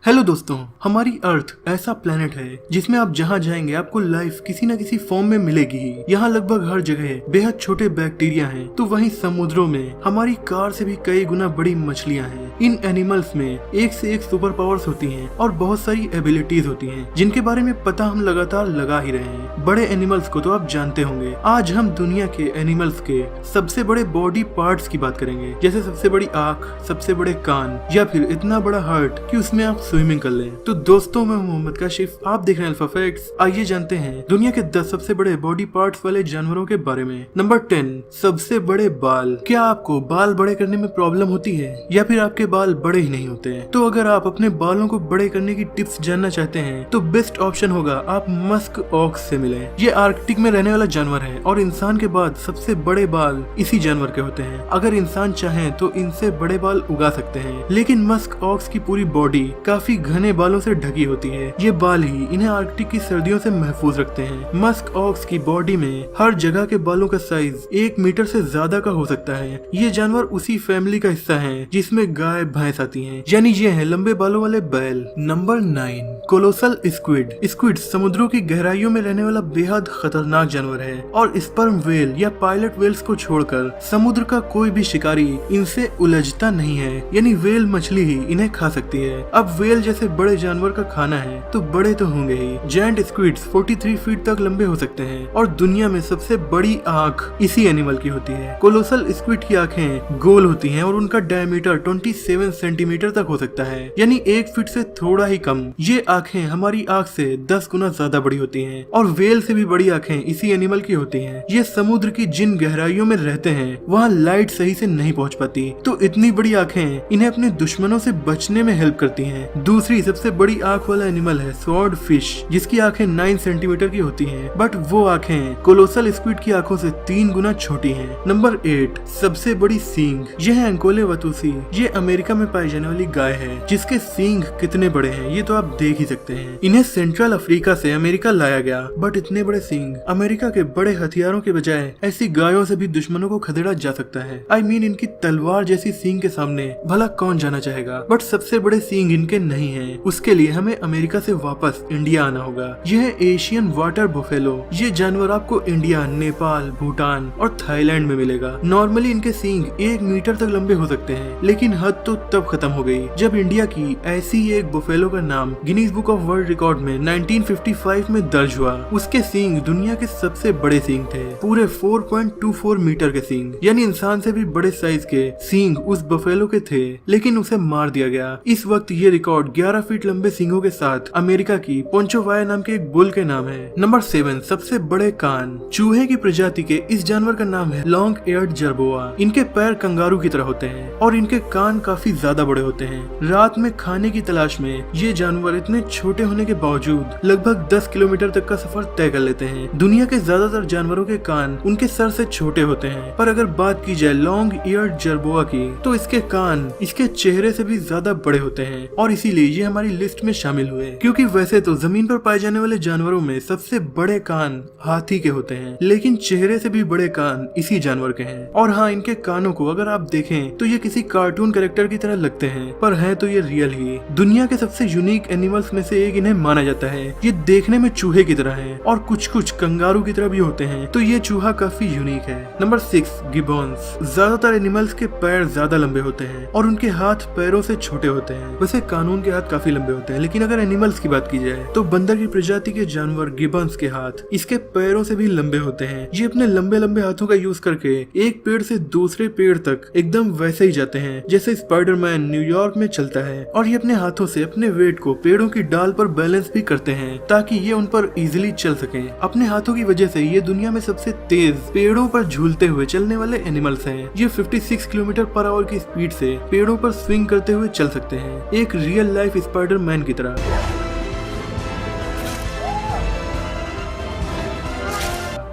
Hello दोस्तों, हमारी अर्थ ऐसा प्लेनेट है जिसमें आप जहाँ जाएंगे आपको लाइफ किसी न किसी फॉर्म में मिलेगी ही। यहाँ लगभग हर जगह बेहद छोटे बैक्टीरिया हैं, तो वहीं समुद्रों में हमारी कार से भी कई गुना बड़ी मछलियाँ हैं। इन एनिमल्स में एक से एक सुपर पावर्स होती हैं और बहुत सारी एबिलिटीज होती हैं जिनके बारे में पता हम लगातार लगा ही रहे हैं। बड़े एनिमल्स को तो आप जानते होंगे। आज हम दुनिया के एनिमल्स के सबसे बड़े बॉडी पार्ट्स की बात करेंगे, जैसे सबसे बड़ी आँख, सबसे बड़े कान या फिर इतना बड़ा हार्ट कि उसमें आप स्विमिंग कर लें। तो दोस्तों, मैं मोहम्मद काशिफ, आप देख रहे हैं अल्फा फैक्ट्स। आइए जानते हैं दुनिया के 10 सबसे बड़े बॉडी पार्ट्स वाले जानवरों के बारे में। नंबर 10, सबसे बड़े बाल। क्या आपको बाल बड़े करने में प्रॉब्लम होती है या फिर आपके बाल बड़े ही नहीं होते हैं? तो अगर आप अपने बालों को बड़े करने की टिप्स जानना चाहते हैं तो बेस्ट ऑप्शन होगा आप मस्क ऑक्स से मिलें। ये आर्कटिक में रहने वाला जानवर है और इंसान के बाद सबसे बड़े बाल इसी जानवर के होते हैं। अगर इंसान चाहे तो इनसे बड़े बाल उगा सकते हैं, लेकिन मस्क ऑक्स की पूरी बॉडी काफी घने बालों से ढकी होती है। ये बाल ही इन्हें आर्कटिक की सर्दियों से महफूज रखते हैं। मस्क ऑक्स की बॉडी में हर जगह के बालों का साइज 1 मीटर से ज्यादा का हो सकता है। ये जानवर उसी फैमिली का हिस्सा है जिसमें गाय भैंस आती हैं, यानी ये हैं लंबे बालों वाले बैल। Number 9, colossal squid. स्क्विड समुद्रों की गहराइयों में रहने वाला बेहद खतरनाक जानवर है और स्पर्म वेल या पायलट वेल्स को छोड़कर समुद्र का कोई भी शिकारी इनसे उलझता नहीं है, यानी वेल मछली ही इन्हें खा सकती है। अब वेल जैसे बड़े जानवर का खाना है तो बड़े तो होंगे ही। जायंट स्क्विड्स 43 फीट तक लंबे हो सकते हैं और दुनिया में सबसे बड़ी आँख इसी एनिमल की होती है। कोलोसल स्क्विड की आँखें गोल होती हैं और उनका डायमीटर 27 सेंटीमीटर तक हो सकता है, यानी 1 फीट से थोड़ा ही कम। ये आँखें हमारी आँख से 10 गुना ज्यादा बड़ी होती हैं और वेल से भी बड़ी आँखें इसी एनिमल की होती हैं। ये समुद्र की जिन गहराइयों में रहते हैं वहाँ लाइट सही से नहीं पहुँच पाती, तो इतनी बड़ी आँखें इन्हें अपने दुश्मनों से बचने में हेल्प करती हैं। दूसरी सबसे बड़ी आँख वाला एनिमल है स्वॉर्ड फिश, जिसकी आँखें 9 सेंटीमीटर की होती हैं, बट वो आँखें कोलोसल स्क्विड की आँखों से 3 गुना छोटी हैं। नंबर 8, सबसे बड़ी सींग। यह है एंकोले वतुसी। ये अमेरिका में पाई जाने वाली गाय है जिसके सींग कितने बड़े हैं ये तो आप देख ही सकते हैं। इन्हें सेंट्रल अफ्रीका से अमेरिका लाया गया, बट इतने बड़े सींग अमेरिका के बड़े हथियारों के बजाय ऐसी गायों से भी दुश्मनों को खदेड़ा जा सकता है। आई मीन इनकी तलवार जैसी सींग के सामने भला कौन जाना चाहेगा, बट सबसे बड़े सींग इनके नहीं है। उसके लिए हमें अमेरिका से वापस इंडिया आना होगा। यह है एशियन वाटर बुफेलो। ये जानवर आपको इंडिया, नेपाल, भूटान और थाईलैंड में मिलेगा। नॉर्मली इनके सींग 1 मीटर तक लंबे हो सकते हैं, लेकिन हद तो तब खत्म हो गई जब इंडिया की ऐसी ही एक बुफेलो का नाम Guinness book of world record में 1955 में दर्ज हुआ। उसके सींग दुनिया के सबसे बड़े सींग थे, पूरे 4.24 मीटर के सींग, यानी इंसान से भी बड़े साइज के सींग उस बुफेलो के थे, लेकिन उसे मार दिया गया। इस वक्त ये रिकॉर्ड 11 फीट लंबे सींगों के साथ अमेरिका की पोंचोवाया नाम के एक बुल के नाम है। नंबर 7, सबसे बड़े कान। चूहे की प्रजाति के इस जानवर का नाम है लॉन्ग एयर्ड जर्बोआ। इनके पैर कंगारू की तरह होते हैं और इनके कान काफी ज्यादा बड़े होते हैं। रात में खाने की तलाश में ये जानवर इतने छोटे होने के बावजूद लगभग 10 किलोमीटर तक का सफर तय कर लेते हैं। दुनिया के ज्यादातर जानवरों के कान उनके सर से छोटे होते हैं, पर अगर बात की जाए लॉन्ग ईयर्ड जर्बोआ की तो इसके कान इसके चेहरे से भी ज्यादा बड़े होते हैं और इसीलिए ये हमारी लिस्ट में शामिल हुए। क्योंकि वैसे तो जमीन पर पाए जाने वाले जानवरों में सबसे बड़े कान हाथी के होते हैं, लेकिन चेहरे से भी बड़े कान इसी जानवर के हैं। और हाँ, इनके कानों को अगर आप देखें तो ये किसी कार्टून कैरेक्टर की तरह लगते हैं, पर है तो ये रियल ही। दुनिया के सबसे यूनिक एनिमल्स में से एक इन्हें माना जाता है। ये देखने में चूहे की तरह है और कुछ कुछ कंगारू की तरह भी होते हैं, तो ये चूहा काफी यूनिक है। नंबर 6, गिबॉन्स। ज्यादातर एनिमल्स के पैर ज्यादा लंबे होते हैं और उनके हाथ पैरों से छोटे होते हैं। वैसे कानून के हाथ काफी लंबे होते हैं, लेकिन अगर एनिमल्स की बात की जाए तो बंदर की प्रजाति के जानवर गिबॉन्स के हाथ इसके पैरों से भी लंबे होते हैं। ये अपने लंबे लंबे हाथों का यूज करके एक पेड़ से दूसरे पेड़ तक एकदम वैसे ही जाते हैं जैसे स्पाइडरमैन न्यूयॉर्क में चलता है। और ये अपने हाथों से अपने वेट को पेड़ों की डाल पर बैलेंस भी करते हैं ताकि ये उन पर इजीली चल सकें। अपने हाथों की वजह से ये दुनिया में सबसे तेज पेड़ों पर झूलते हुए चलने वाले एनिमल्स हैं। ये 56 किलोमीटर पर आवर की स्पीड से पेड़ों पर स्विंग करते हुए चल सकते हैं, एक रियल लाइफ स्पाइडरमैन की तरह।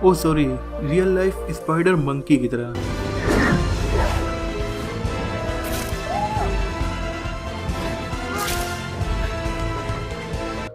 Oh sorry, real life spider monkey की तरह।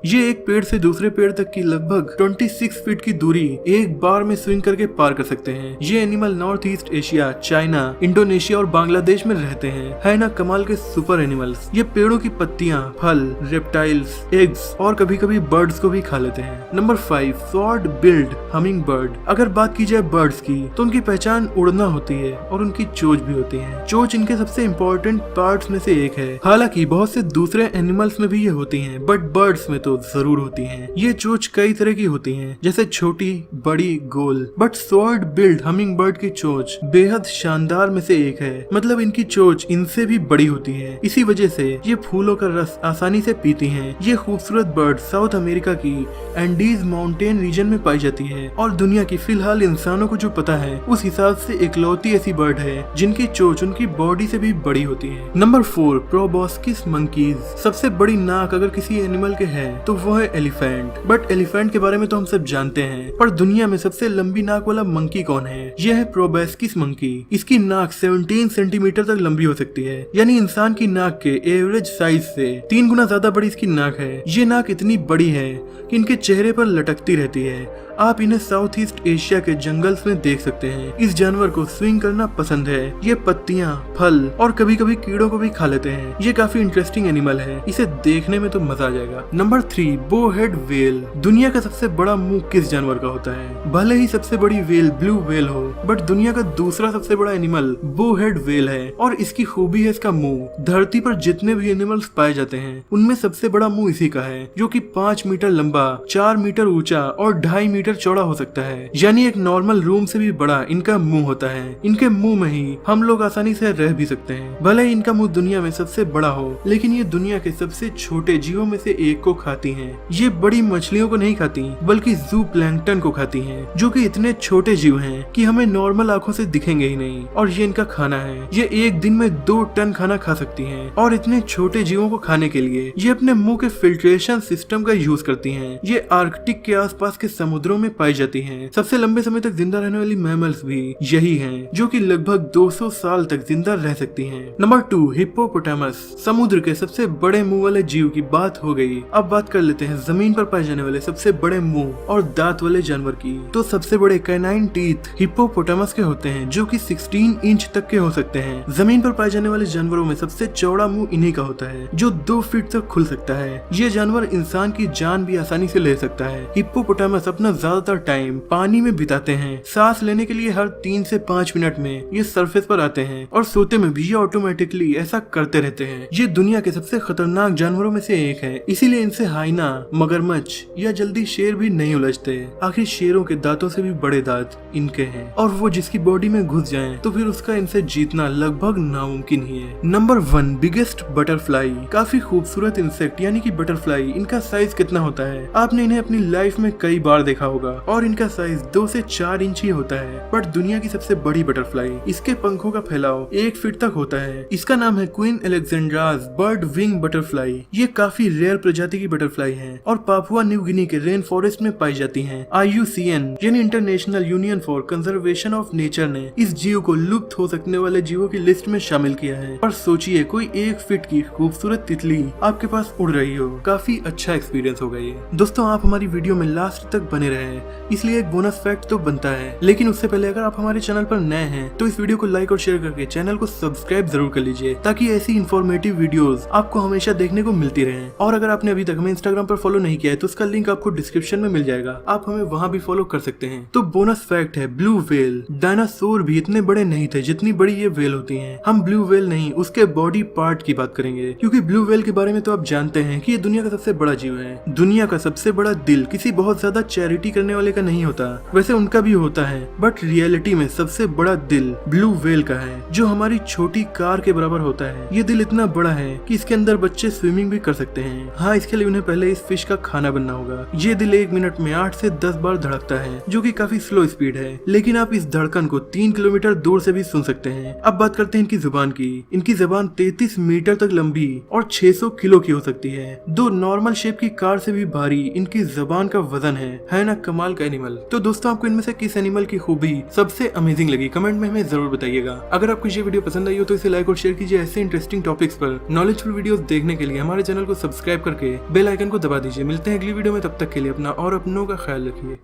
ये एक पेड़ से दूसरे पेड़ तक की लगभग 26 फीट की दूरी एक बार में स्विंग करके पार कर सकते हैं। ये animal north east Asia, China, Indonesia और बांग्लादेश में रहते हैं। है ना कमाल के सुपर एनिमल्स। ये पेड़ों की पत्तियां, फल, रेप्टाइल्स, एग्स और कभी कभी बर्ड्स को भी खा लेते हैं। Number 5, sword billed humming bird. अगर बात की जाए बर्ड्स की तो उनकी पहचान उड़ना होती है और उनकी चोंच भी होती है। चोंच इनके सबसे इम्पोर्टेंट पार्ट्स में से एक है। हालांकि बहुत से दूसरे एनिमल्स में भी ये होती हैं, बट बर्ड्स में तो जरूर होती हैं। ये चोंच कई तरह की होती हैं, जैसे छोटी, बड़ी, गोल। But sword billed hummingbird की चोंच बेहद शानदार में से एक है। मतलब इनकी चोंच इनसे भी बड़ी होती है। इसी वजह से ये फूलों का रस आसानी से पीती हैं। ये खूबसूरत बर्ड साउथ अमेरिका की एंडीज माउंटेन रीजन में पाई जाती है और दुनिया की फिलहाल इंसानों को जो पता है उस हिसाब से इकलौती ऐसी बर्ड है जिनकी चोंच उनकी बॉडी से भी बड़ी होती है। Number 4, proboscis monkeys. सबसे बड़ी नाक अगर किसी एनिमल के है तो वो है एलिफेंट। बट एलिफेंट के बारे में तो हम सब जानते हैं, पर दुनिया में सबसे लंबी नाक वाला मंकी कौन है? यह है प्रोबोस्किस मंकी। इसकी नाक 17 सेंटीमीटर तक लंबी हो सकती है, यानी इंसान की नाक के एवरेज साइज से 3 गुना ज्यादा बड़ी इसकी नाक है। ये नाक इतनी बड़ी है कि इनके चेहरे पर लटकती रहती है। आप इन्हें साउथ ईस्ट एशिया के जंगल्स में देख सकते हैं। इस जानवर को स्विंग करना पसंद है। ये पत्तियां, फल और कभी कभी कीड़ों को भी खा लेते हैं। ये काफी इंटरेस्टिंग एनिमल है, इसे देखने में तो मजा आ जाएगा। Number 3, bowhead whale. दुनिया का सबसे बड़ा मुंह किस जानवर का होता है? भले ही सबसे बड़ी व्हेल ब्लू व्हेल हो, बट दुनिया का दूसरा सबसे बड़ा एनिमल बोहेड व्हेल है और इसकी खूबी है इसका मुंह। धरती पर जितने भी एनिमल्स पाए जाते हैं उनमें सबसे बड़ा मुंह इसी का है, जो कि 5 मीटर लंबा, 4 मीटर ऊंचा और 2.5 मीटर चौड़ा हो सकता है। यानी एक नॉर्मल रूम से भी बड़ा इनका मुंह होता है। इनके मुंह में ही हम लोग आसानी से रह भी सकते हैं। भले ही इनका मुंह दुनिया में सबसे बड़ा हो, लेकिन ये दुनिया के सबसे छोटे जीवों में से एक को खाती हैं। ये बड़ी मछलियों को नहीं खाती, बल्कि जू प्लैंकटन को खाती हैं, जो कि इतने छोटे जीव हैं कि हमें नॉर्मल आंखों से दिखेंगे ही नहीं। और ये इनका खाना है। ये एक दिन में 2 टन खाना खा सकती हैं। और इतने छोटे जीवों को खाने के लिए ये अपने मुंह के फिल्ट्रेशन सिस्टम का यूज करती हैं। ये आर्कटिक के आसपास के समुद्रों में पाई जाती हैं। सबसे लंबे समय तक जिंदा रहने वाली मैमल्स भी यही हैं, जो कि लगभग 200 साल तक जिंदा रह सकती हैं। Number 2, hippopotamus. समुद्र के सबसे बड़े मुंह वाले जीव की बात हो गई। अब बात कर लेते हैं जमीन पर पाए जाने वाले सबसे बड़े मुंह और दांत वाले जानवर की। तो सबसे बड़े कैनाइन टीथ हिप्पोपोटामस के होते हैं, जो कि 16 इंच तक के हो सकते हैं। जमीन पर पाए जाने वाले जानवरों में सबसे चौड़ा मुंह इन्हीं का होता है, जो 2 फीट तक खुल सकता है। ये जानवर इंसान की जान भी आसानी से ले सकता है। हिप्पोपोटामस अपना ज्यादातर टाइम पानी में बिताते हैं। सांस लेने के लिए हर 3 से 5 मिनट में ये सरफेस पर आते हैं और सोते में भी ये ऑटोमेटिकली ऐसा करते रहते हैं। ये दुनिया के सबसे खतरनाक जानवरों में से एक है, इसीलिए इनसे हाइना, मगरमच्छ या जल्दी शेर भी नहीं उलझते। आखिर शेरों के दांतों से भी बड़े दांत इनके हैं और वो जिसकी बॉडी में घुस जाएं तो फिर उसका इनसे जीतना लगभग नामुमकिन ही है। Number 1, biggest butterfly. काफी खूबसूरत इंसेक्ट यानी कि बटरफ्लाई। इनका साइज कितना होता है? आपने इन्हें अपनी लाइफ में कई बार देखा होगा और इनका साइज 2 से 4 इंच ही होता है। बट दुनिया की सबसे बड़ी बटरफ्लाई, इसके पंखों का फैलाव 1 फीट तक होता है। इसका नाम है क्वीन अलेक्जेंड्रास बर्ड विंग बटरफ्लाई। ये काफी रेयर प्रजाति की बटरफ्लाई है और पापुआ न्यू गिनी के रेन फॉरेस्ट में पाई जाती है। IUCN यानी international union for conservation of nature ने इस जीव को लुप्त हो सकने वाले जीवों की लिस्ट में शामिल किया है। और सोचिए कोई 1 फीट की खूबसूरत तितली आपके पास उड़ रही हो। काफी अच्छा एक्सपीरियंस होगा ये। दोस्तों, आप हमारी वीडियो में लास्ट तक बने रहे, इसलिए एक बोनस फैक्ट तो बनता है। लेकिन उससे पहले अगर आप हमारे चैनल पर नए हैं तो इस वीडियो को लाइक और शेयर करके चैनल को सब्सक्राइब जरूर कर लीजिए, ताकि ऐसी इन्फॉर्मेटिव वीडियोस आपको हमेशा देखने को मिलती रहे। और अगर आपने अभी तक हमें इंस्टाग्राम पर फॉलो नहीं किया है तो उसका लिंक आपको डिस्क्रिप्शन में मिल जाएगा, आप हमें वहाँ भी फॉलो कर सकते हैं। तो बोनस फैक्ट है, ब्लू व्हेल। डायनासोर भी इतने बड़े नहीं थे जितनी बड़ी ये व्हेल होती है। हम ब्लू व्हेल नहीं, उसके बॉडी पार्ट की बात करेंगे, क्योंकि ब्लू व्हेल के बारे में तो आप जानते हैं कि ये दुनिया का सबसे बड़ा जीव है। दुनिया का सबसे बड़ा दिल किसी बहुत ज्यादा चैरिटी करने वाले का नहीं होता, वैसे उनका भी होता है, बट रियलिटी में सबसे बड़ा दिल ब्लू व्हेल का है, जो हमारी छोटी कार के बराबर होता है। ये दिल इतना बड़ा है कि इसके अंदर बच्चे स्विमिंग भी कर सकते हैं। हाँ, इसके लिए उन्हें पहले इस फिश का खाना बनना होगा। ये दिल 1 मिनट में 8 से 10 बार धड़कता है, जो कि काफी स्लो स्पीड है, लेकिन आप इस धड़कन को 3 किलोमीटर दूर से भी सुन सकते हैं। अब बात करते हैं इनकी जुबान की। इनकी जुबान 33 मीटर तक लंबी और 600 किलो की हो सकती है। 2 नॉर्मल शेप की कार से भी भारी इनकी जुबान का वजन है ना कमाल का एनिमल। तो दोस्तों, आपको इनमें से किस एनिमल की खूबी सबसे अमेजिंग लगी कमेंट में हमें जरूर बताइएगा। अगर आपको ये वीडियो पसंद आई हो तो इसे लाइक और शेयर कीजिए। ऐसे इंटरेस्टिंग टॉपिक्स पर नॉलेजफुल वीडियोस देखने के लिए हमारे चैनल को सब्सक्राइब करके बेल आइकन को दबा दीजिए। मिलते हैं अगली वीडियो में, तब तक के लिए अपना और अपनों का ख्याल रखिए।